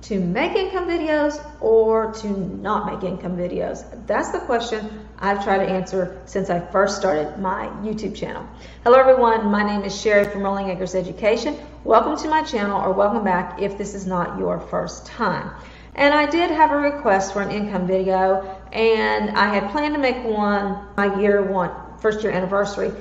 to make income videos or to not make income videos? That's the question I've tried to answer since I first started my YouTube channel. Hello everyone, my name is Sherry from Rolling Acres Education. Welcome to my channel, or welcome back if this is not your first time. And I did have a request for an income video, and I had planned to make one my first year anniversary.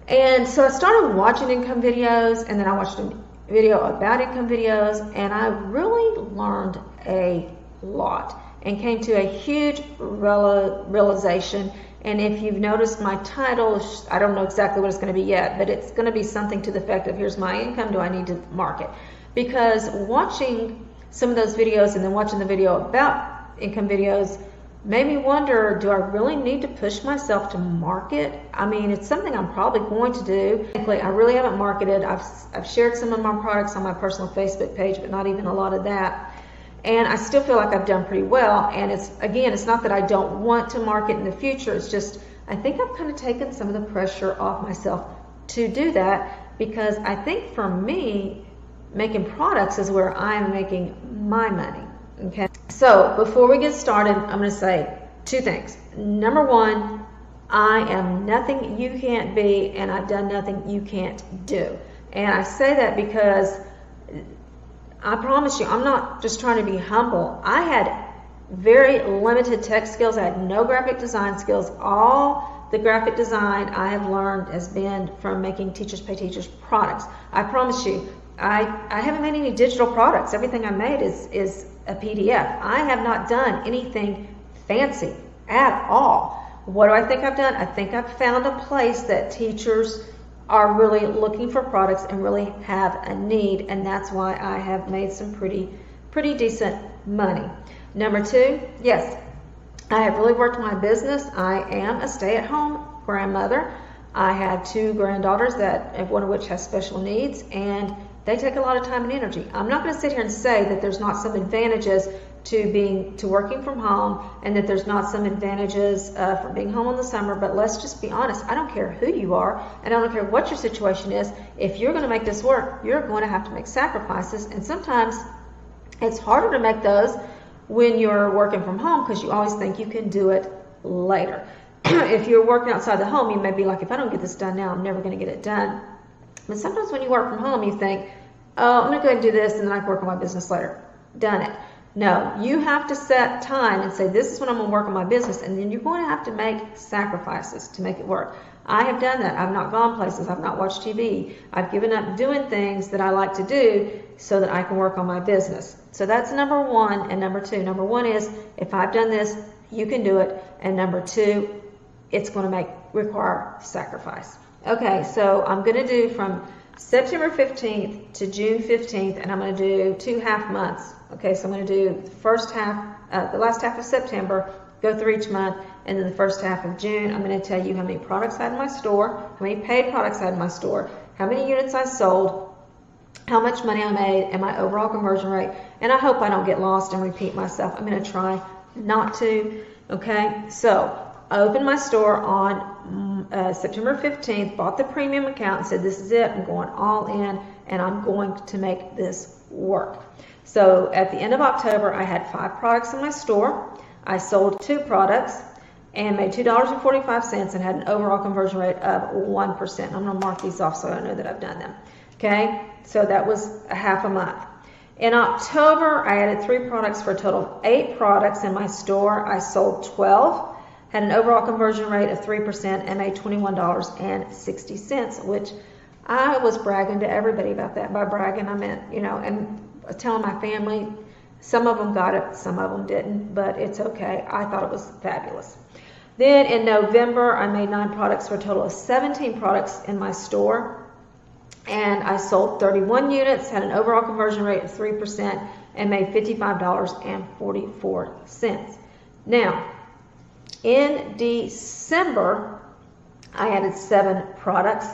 And so I started watching income videos, and then I watched a video about income videos, and I really learned a lot and came to a huge realization. And if you've noticed my title, I don't know exactly what it's going to be yet, but it's going to be something to the effect of, here's my income, do I need to market? Because watching some of those videos and then watching the video about income videos made me wonder, do I really need to push myself to market? I mean, it's something I'm probably going to do. I really haven't marketed. I've shared some of my products on my personal Facebook page, but not even a lot of that. And I still feel like I've done pretty well. And it's not that I don't want to market in the future. It's just, I think I've kind of taken some of the pressure off myself to do that, because I think for me, making products is where I'm making my money. Okay. So before we get started, I'm going to say two things. Number one, I am nothing you can't be, and I've done nothing you can't do. And I say that because I promise you, I'm not just trying to be humble. I had very limited tech skills. I had no graphic design skills. All the graphic design I have learned has been from making Teachers Pay Teachers products. I promise you, I haven't made any digital products. Everything I made is a PDF. I have not done anything fancy at all. What do I think I've done? I think I've found a place that teachers are really looking for products and really have a need, and that's why I have made some pretty decent money. Number two, yes, I have really worked my business. I am a stay-at-home grandmother. I have two granddaughters, one of which has special needs, and they take a lot of time and energy. I'm not going to sit here and say that there's not some advantages to working from home, and that there's not some advantages for being home in the summer, but let's just be honest. I don't care who you are, and I don't care what your situation is. If you're going to make this work, you're going to have to make sacrifices, and sometimes it's harder to make those when you're working from home, because you always think you can do it later. If you're working outside the home, you may be like, if I don't get this done now, I'm never going to get it done. But sometimes when you work from home, you think, oh, I'm going to go ahead and do this, and then I can work on my business later. Done it. No, you have to set time and say, this is when I'm going to work on my business, and then you're going to have to make sacrifices to make it work. I have done that. I've not gone places. I've not watched TV. I've given up doing things that I like to do so that I can work on my business. So that's number one and number two. Number one is, if I've done this, you can do it. And number two, it's going to require sacrifice. Okay, so I'm going to do from September 15th to June 15th, and I'm going to do 2 half months. Okay, so I'm going to do the first half, the last half of September, go through each month, and then the first half of June, I'm going to tell you how many products I had in my store, how many paid products I had in my store, how many units I sold, how much money I made, and my overall conversion rate. And I hope I don't get lost and repeat myself. I'm going to try not to. Okay, so I opened my store on September 15th, bought the premium account, and said, this is it. I'm going all in, and I'm going to make this work. So at the end of October, I had 5 products in my store. I sold 2 products and made $2.45 and had an overall conversion rate of 1%. I'm going to mark these off so I know that I've done them. Okay, so that was a half a month. In October, I added 3 products for a total of 8 products in my store. I sold 12. Had an overall conversion rate of 3% and made $21.60, which I was bragging to everybody about that. By bragging, I meant, and telling my family. Some of them got it, some of them didn't, but it's okay. I thought it was fabulous. Then in November, I made 9 products for a total of 17 products in my store, and I sold 31 units, had an overall conversion rate of 3%, and made $55.44. Now, in December, I added 7 products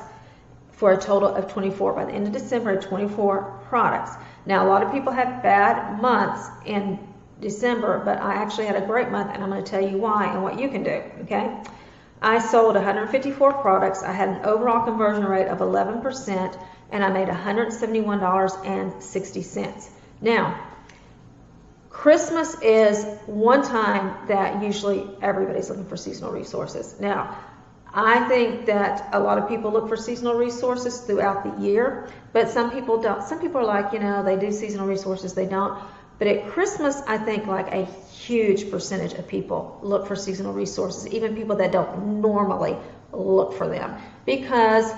for a total of 24. By the end of December, I had 24 products. Now, a lot of people have bad months in December, but I actually had a great month, and I'm going to tell you why and what you can do, okay? I sold 154 products. I had an overall conversion rate of 11%, and I made $171.60. Now, Christmas is one time that usually everybody's looking for seasonal resources. Now, I think that a lot of people look for seasonal resources throughout the year, but some people don't. Some people are like, you know, they do seasonal resources, they don't. But at Christmas, I think like a huge percentage of people look for seasonal resources, even people that don't normally look for them. Because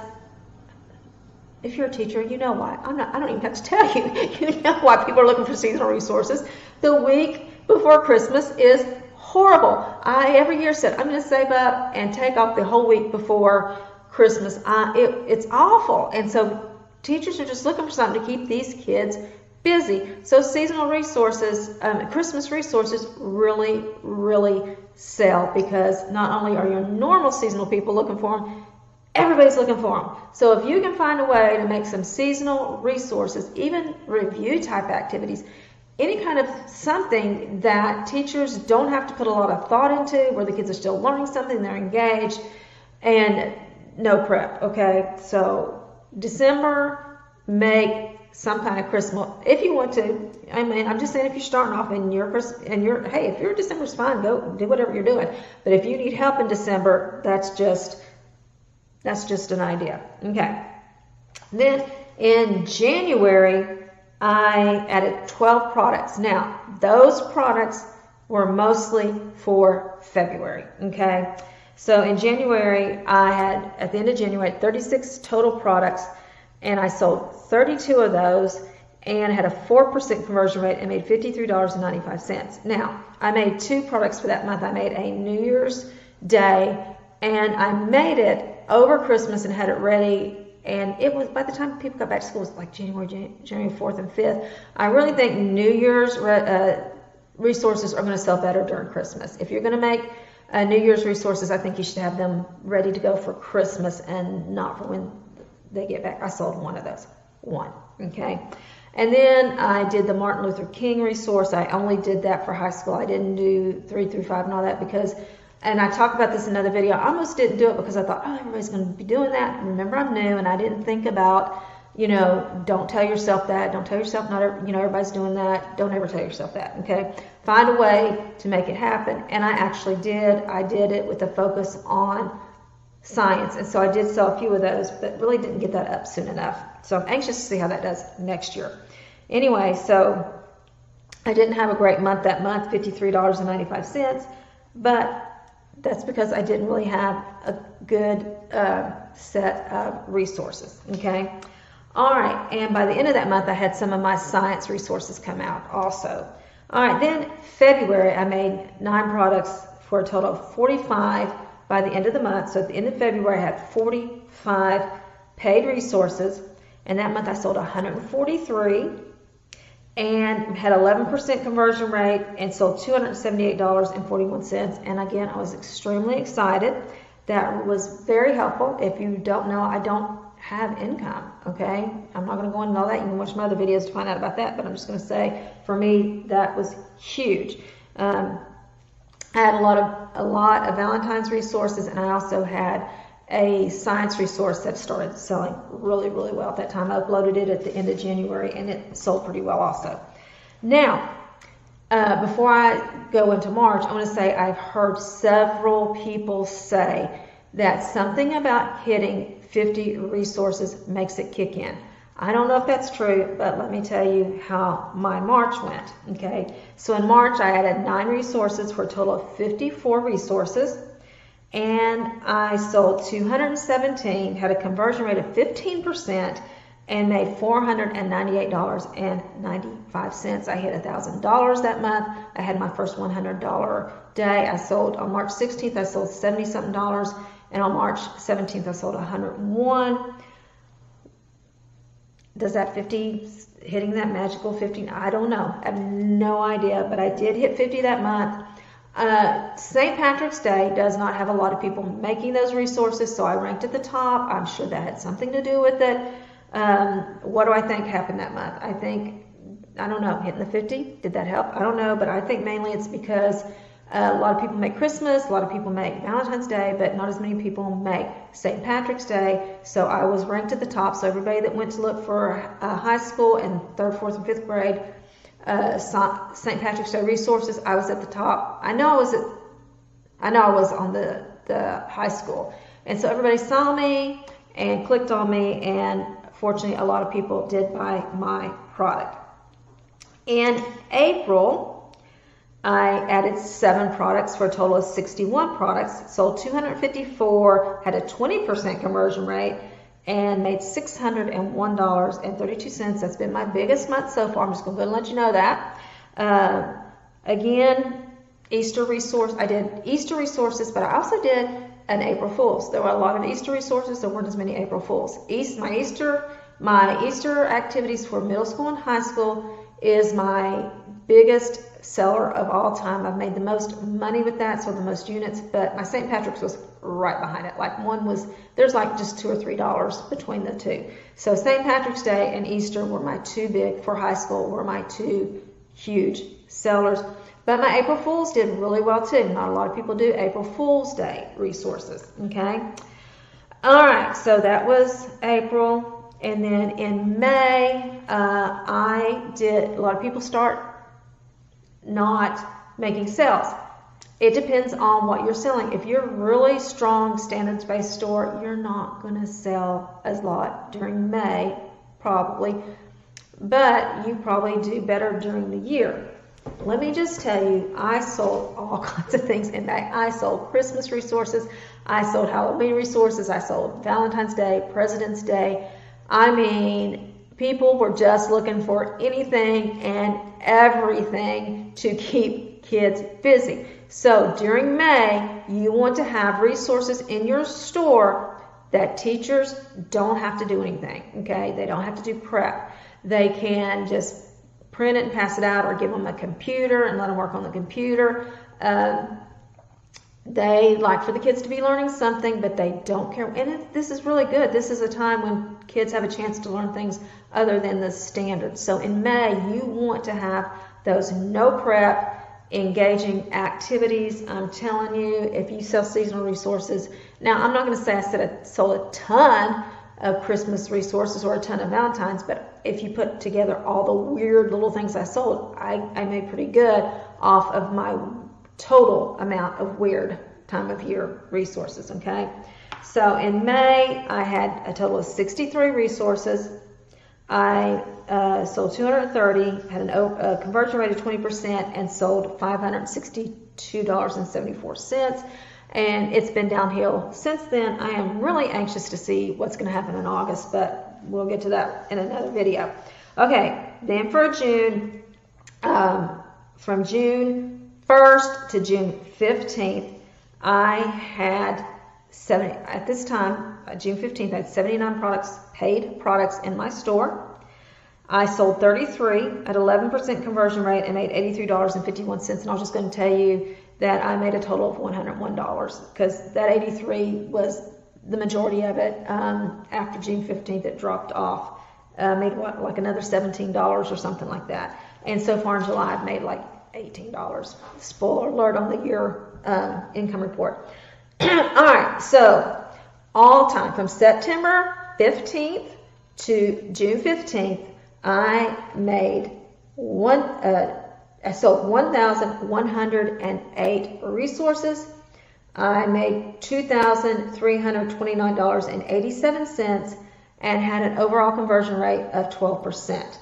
if you're a teacher, you know why. I don't even have to tell you. You know why people are looking for seasonal resources. The week before Christmas is horrible. I every year said I'm going to save up and take off the whole week before Christmas. It's awful. And so teachers are just looking for something to keep these kids busy. So seasonal resources, Christmas resources really, really sell, because not only are your normal seasonal people looking for them, everybody's looking for them. So if you can find a way to make some seasonal resources, even review type activities, any kind of something that teachers don't have to put a lot of thought into, where the kids are still learning something, they're engaged, and no prep, okay? So December, make some kind of Christmas, if you want to. I mean, I'm just saying, if you're starting off in hey, if you're December's fine, go do whatever you're doing. But if you need help in December, that's just an idea. Okay. Then in January, I added 12 products. Now, those products were mostly for February. Okay. So in January, I had, at the end of January, 36 total products, and I sold 32 of those and had a 4% conversion rate and made $53.95. Now, I made 2 products for that month. I made a New Year's Day, and I made it over Christmas and had it ready. And it was, by the time people got back to school, it was like January 4th and 5th. I really think New Year's resources are going to sell better during Christmas. If you're going to make New Year's resources, I think you should have them ready to go for Christmas and not for when they get back. I sold one of those. One. Okay. And then I did the Martin Luther King resource. I only did that for high school. I didn't do 3 through 5 and all that because, and I talked about this in another video, I almost didn't do it because I thought, oh, everybody's going to be doing that. And remember, I'm new, and I didn't think about, you know, don't tell yourself that. Don't tell yourself not, you know, everybody's doing that. Don't ever tell yourself that, okay? Find a way to make it happen. And I actually did. I did it with a focus on science. And so I did sell a few of those, but really didn't get that up soon enough. So I'm anxious to see how that does next year. Anyway, so I didn't have a great month that month, $53.95, but that's because I didn't really have a good set of resources, okay? All right, and by the end of that month, I had some of my science resources come out also. All right, then February, I made 9 products for a total of 45 by the end of the month. So at the end of February, I had 45 paid resources, and that month I sold 143 and had 11% conversion rate and sold $278.41. And again, I was extremely excited. That was very helpful. If you don't know, I don't have income, okay? I'm not going to go into all that. You can watch my other videos to find out about that, but I'm just going to say, for me, that was huge. I had a lot of Valentine's resources, and I also had a science resource that started selling really, really well at that time. I uploaded it at the end of January, and it sold pretty well also. Now, before I go into March, I want to say I've heard several people say that something about hitting 50 resources makes it kick in. I don't know if that's true, but let me tell you how my March went, okay? So in March, I added 9 resources for a total of 54 resources, and I sold 217, had a conversion rate of 15%, and made $498.95. I hit $1,000 that month. I had my first $100 day. I sold on March 16th, I sold $70-something, and on March 17th, I sold 101. Does that 50, hitting that magical 50, I don't know. I have no idea, but I did hit 50 that month. St. Patrick's Day does not have a lot of people making those resources, so I ranked at the top. I'm sure that had something to do with it. What do I think happened that month? I don't know, hitting the 50, did that help? I don't know, but I think mainly it's because a lot of people make Christmas, a lot of people make Valentine's Day, but not as many people make St. Patrick's Day. So I was ranked at the top. So everybody that went to look for high school and 3rd, 4th, and 5th grade St. Patrick's Day resources, I was at the top. I know I was on the high school. And so everybody saw me and clicked on me, and fortunately a lot of people did buy my product. In April, I added 7 products for a total of 61 products, sold 254, had a 20% conversion rate, and made $601.32. That's been my biggest month so far. I'm just going to go and let you know that. Again, Easter resource. I did Easter resources, but I also did an April Fool's. There were a lot of Easter resources. There weren't as many April Fools. My Easter activities for middle school and high school is my biggest seller of all time. I've made the most money with that, so the most units, but my St. Patrick's was right behind it. Like there's like just $2 or $3 between the two. So St. Patrick's Day and Easter were my 2 big, for high school, were my 2 huge sellers. But my April Fools did really well too. Not a lot of people do April Fool's Day resources, okay? All right, so that was April. And then in May, a lot of people start not making sales. It depends on what you're selling. If you're a really strong standards-based store, you're not going to sell a lot during May, probably, but you probably do better during the year. Let me just tell you, I sold all kinds of things in May. I sold Christmas resources, I sold Halloween resources, I sold Valentine's Day, President's Day. I mean, people were just looking for anything and everything to keep kids busy. So during May, you want to have resources in your store that teachers don't have to do anything, okay? They don't have to do prep. They can just print it and pass it out, or give them a computer and let them work on the computer. They like for the kids to be learning something, but they don't care. And this is really good. This is a time when kids have a chance to learn things other than the standards. So in May, you want to have those no prep, engaging activities. I'm telling you, if you sell seasonal resources, now I'm not going to say I sold a ton of Christmas resources or a ton of Valentine's, but if you put together all the weird little things I sold, I made pretty good off of my total amount of weird time of year resources, okay? So in May, I had a total of 63 resources. I sold 230, had a conversion rate of 20%, and sold $562.74. And it's been downhill since then. I am really anxious to see what's going to happen in August, but we'll get to that in another video. Okay, then for June, from June 1st to June 15th, I had at this time, June 15th, I had 79 paid products in my store. I sold 33 at 11% conversion rate and made $83.51. And I was just going to tell you that I made a total of $101, because that 83 was the majority of it. After June 15th, it dropped off. Made what, like another $17 or something like that. And so far in July, I've made like $18. Spoiler alert on the year income report. All right, so all time from September 15th to June 15th, I sold 1,108 resources. I made $2,329.87 and had an overall conversion rate of 12%.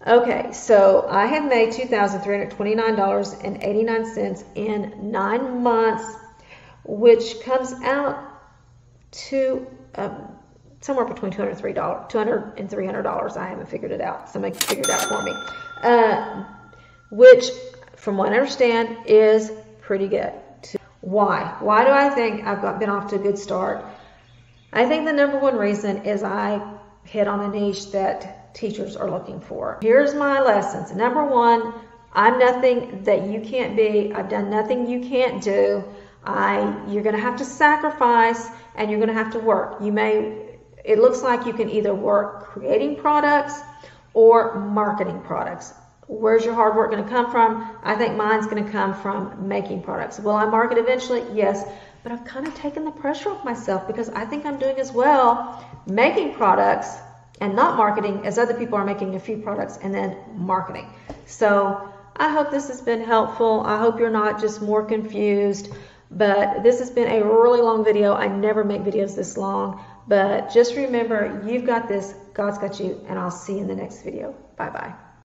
Okay, so I have made $2,329.89 in 9 months, which comes out to somewhere between $200 and $300. I haven't figured it out. Somebody can figure it out for me. Which, from what I understand, is pretty good. Why? Why do I think I've been off to a good start? I think the number one reason is I hit on a niche that teachers are looking for. Here's my lessons. Number one, I'm nothing that you can't be. I've done nothing you can't do. You're going to have to sacrifice, and you're going to have to work. It looks like you can either work creating products or marketing products. Where's your hard work going to come from? I think mine's going to come from making products. Will I market eventually? Yes. But I've kind of taken the pressure off myself, because I think I'm doing as well making products and not marketing as other people are making a few products and then marketing. So I hope this has been helpful. I hope you're not just more confused, but this has been a really long video. I never make videos this long, but just remember, you've got this, God's got you, and I'll see you in the next video. Bye-bye.